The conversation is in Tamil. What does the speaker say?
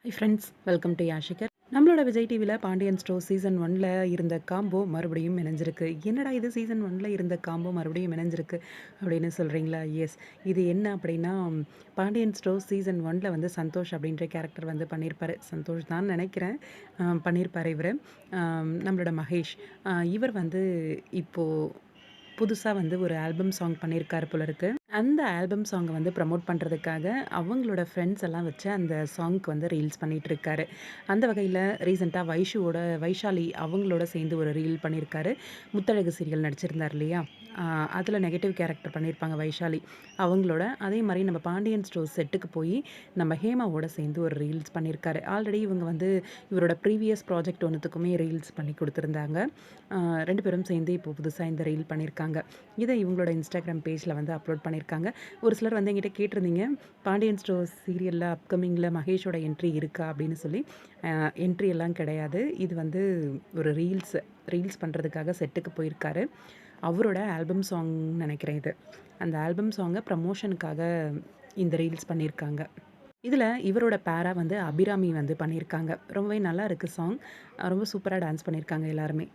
ஹை ஃப்ரெண்ட்ஸ், வெல்கம் டு யாஷிகர். நம்மளோட விஜய் டிவியில் பாண்டியன் ஸ்டோர் சீசன் 1ல இருந்த காம்போ மறுபடியும் இணைஞ்சிருக்கு. என்னடா இது சீசன் 1ல இருந்த காம்போ மறுபடியும் இணைஞ்சிருக்கு அப்படின்னு சொல்கிறீங்களா? எஸ், இது என்ன அப்படின்னா, பாண்டியன் ஸ்டோர் சீசன் 1ல வந்து சந்தோஷ் அப்படின்ற கேரக்டர் வந்து பண்ணியிருப்பாரு. சந்தோஷ் தான் நினைக்கிறேன். பண்ணியிருப்பார் இவர். நம்மளோட மகேஷ் இவர் வந்து இப்போது புதுசா வந்து ஒரு ஆல்பம் சாங் பண்ணியிருக்காரு போல இருக்கு. அந்த ஆல்பம் சாங்க வந்து ப்ரமோட் பண்றதுக்காக அவங்களோட ஃப்ரெண்ட்ஸ் எல்லாம் வச்சு அந்த சாங்க்கு வந்து ரீல்ஸ் பண்ணிட்டு இருக்காரு. அந்த வகையில ரீசென்ட்டா வைஷாலி அவங்களோட சேர்ந்து ஒரு ரீல் பண்ணியிருக்காரு. முத்தழகு சீரியல் நடிச்சிருந்தார் இல்லையா? அதில நெகட்டிவ் கேரக்டர் பண்ணியிருப்பாங்க வைஷாலி. அவங்களோட அதே மாரி நம்ம பாண்டியன் ஸ்டோர்ஸ் செட்டுக்கு போய் நம்ம ஹேமாவோட சேர்ந்து ஒரு ரீல்ஸ் பண்ணியிருக்காரு. ஆல்ரெடி இவங்க வந்து இவரோட ப்ரீவியஸ் ப்ராஜெக்ட் ஒன்னுத்துக்குமே ரீல்ஸ் பண்ணி குடுத்துருந்தாங்க. 2 பேரும் சேர்ந்து இப்போ புதுசா இந்த ரீல் பண்ணியிருக்காங்க. இத இவங்களோட இன்ஸ்டாகிராம் பேஜ்ல வந்து அப்லோட் பண்ணியிருக்காங்க. ஒரு சிலர் வந்து என்கிட்ட கேட்டிருந்தீங்க, பாண்டியன் ஸ்டோர்ஸ் சீரியல்ல அப்கமிங்ல மகேஷோட என்ட்ரி இருக்கா? அப்படின்னு சொல்லி. என்ட்ரி எல்லாம் கிடையாது. இது வந்து ஒரு ரீல்ஸ் பண்றதுக்காக செட்டுக்கு போயிருக்காரு. அவரோட ஆல்பம் சாங் நெனைக்கிறேன் இது. அந்த ஆல்பம் சாங்க ப்ரமோஷனுக்காக இந்த ரீல்ஸ் பண்ணியிருக்காங்க. இதில இவரோட பேரா வந்து அபிராமி வந்து பண்ணியிருக்காங்க. ரொம்பவே நல்லா இருக்கு சாங். ரொம்ப சூப்பரா டான்ஸ் பண்ணியிருக்காங்க எல்லாருமே.